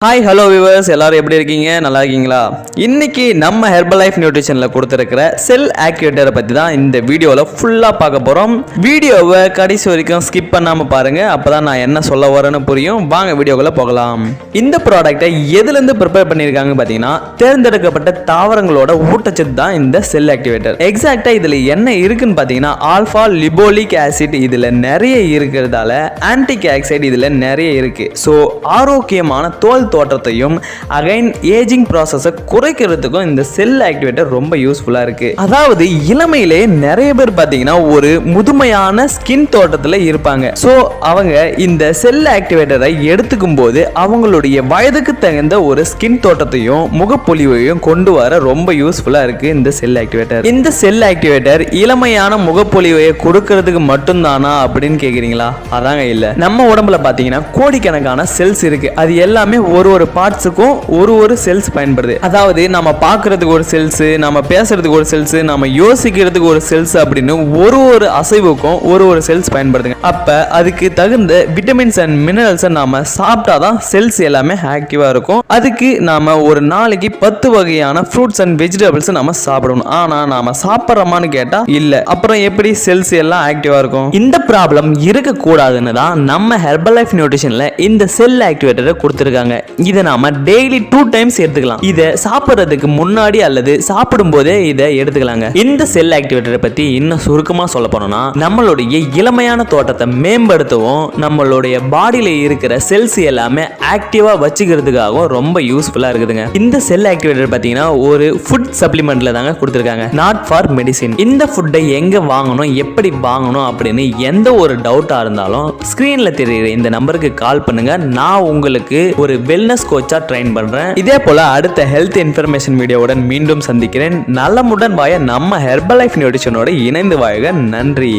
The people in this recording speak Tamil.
ஹாய் ஹலோ வியூவர்ஸ், எல்லாரும் எப்படி இருக்கீங்க? நல்லா இருக்கீங்களா? இன்னைக்கு நம்ம ஹெர்பலைஃப் நியூட்ரிஷனில் கொடுத்துருக்கிற செல் ஆக்டிவேட்டரை பற்றி தான் இந்த வீடியோவில் ஃபுல்லாக பார்க்க போகிறோம். வீடியோவை கடைசி வரைக்கும் ஸ்கிப் பண்ணாமல் பாருங்கள், அப்போ தான் நான் என்ன சொல்ல வரேன்னு புரியும். வாங்க வீடியோக்குள்ளே போகலாம். இந்த ப்ராடக்டை எதுலேருந்து ப்ரிப்பேர் பண்ணியிருக்காங்க பார்த்தீங்கன்னா, தேர்ந்தெடுக்கப்பட்ட தாவரங்களோட ஊட்டச்சத்து தான் இந்த செல் ஆக்டிவேட்டர். எக்ஸாக்டாக இதில் என்ன இருக்குன்னு பார்த்தீங்கன்னா, ஆல்ஃபா லிபோலிக் ஆசிட் இதில் நிறைய இருக்கிறதால ஆன்டிக் ஆக்சைடு இதில் நிறைய இருக்குது. ஸோ ஆரோக்கியமான தோல் தோற்றத்தையும் அகைன் ஏஜிங் ப்ராசஸை குறைக்கிறதுக்கும் இந்த செல் ஆக்டிவேட்டர் ரொம்ப யூஸ்ஃபுல்லாக இருக்கு. அதாவது இளமையிலே நிறைய பேர் பார்த்தீங்கன்னா ஒரு முதுமையான ஸ்கின் தோற்றத்தில் இருப்பாங்க. ஸோ அவங்க இந்த செல் ஆக்டிவேட்டரை எடுத்துக்கும் போது அவங்களுடைய வயதுக்கு தகுந்த ஒரு ஸ்கின் தோற்றத்தையும் முகப்பொலிவையும் கொண்டு வர ரொம்ப யூஸ்ஃபுல்லாக இருக்கு இந்த செல் ஆக்டிவேட்டர். இந்த செல் ஆக்டிவேட்டர் இளமையான முகப்பொலிவை கொடுக்கறதுக்கு மட்டும்தானா அப்படின்னு கேட்குறீங்களா? அதாங்க இல்லை. நம்ம உடம்புல பார்த்தீங்கன்னா கோடிக்கணக்கான செல்ஸ் இருக்கு. அது எல்லாமே ஒரு பார்ட்ஸுக்கும் ஒரு செல்ஸ் பயன்படுது. அதாவது நம்ம பார்க்கறதுக்கு ஒரு செல்ஸ், நம்ம பேசுறதுக்கு ஒரு செல்ஸ், நம்ம யோசிக்கிறதுக்கு ஒரு செல்ஸ் அப்படின்னு ஒரு அசைவுக்கும் ஒரு செல்ஸ் பயன்படுதுங்க. அப்ப அதுக்கு தகுந்த விட்டமின்ஸ் அண்ட் மினரல்ஸ் நாம சாப்பிட்டாதான் செல்ஸ் எல்லாமே ஆக்டிவா இருக்கும். அதுக்கு நாம ஒரு நாளைக்கு 10 வகையான ஃப்ரூட்ஸ் அண்ட் வெஜிடபிள்ஸ் நாம சாப்பிடணும். ஆனா நாம சாப்பிட்றோமான்னு கேட்டா இல்ல. அப்புறம் எப்படி செல்ஸ் எல்லாம் ஆக்டிவா இருக்கும்? இந்த ப்ராப்ளம் இருக்க கூடாதுன்னு தான் நம்ம ஹெர்பலைஃப் நியூட்ரிஷன்ல இந்த செல் ஆக்டிவேட்டரை கொடுத்திருக்காங்க. இதை நாம டெய்லி 2 டைம்ஸ் எடுத்துக்கலாம். இதை சாப்பிட்றதுக்கு முன்னாடி அல்லது சாப்பிடும் போதே இதை எடுத்துக்கலாங்க. இந்த செல் ஆக்டிவேட்டரை பத்தி இன்னும் சுருக்கமா சொல்ல போனோம்னா, நம்மளுடைய இளமையான தோட்டத்தை மேம்படுத்தவும் நம்மளுடைய பாடியில இருக்கிற செல்ஸ் எல்லாமே ஆக்டிவா வச்சுக்கிறதுக்காகவும் ரொம்ப யூஸ்ஃபுல்லா இருக்குதுங்க. இந்த செல் ஆக்டிவேட்டர் பாத்தீங்கன்னா ஒரு ஃபுட் சப்ளிமெண்ட்ல தாங்க கொடுத்திருக்காங்க, நாட் ஃபார் மெடிசின். இந்த ஃபுட்டை எங்க வாங்கணும், எப்படி வாங்கணும் அப்படின்னு எந்த ஒரு டவுட்டா இருந்தாலும் ஸ்கிரீன்ல தெரியுற இந்த நம்பருக்கு கால் பண்ணுங்க. நான் உங்களுக்கு ஒரு வெல்னஸ் கோச்சா ட்ரெயின் பண்றேன். இதே போல அடுத்த ஹெல்த் இன்ஃபர்மேஷன் வீடியோவுடன் மீண்டும் சந்திக்கிறேன். நலமுடன் வாய நம்ம ஹெர்பலைஃப் நியூட்ரிஷனோட இணைந்து வாழுக. நன்றி.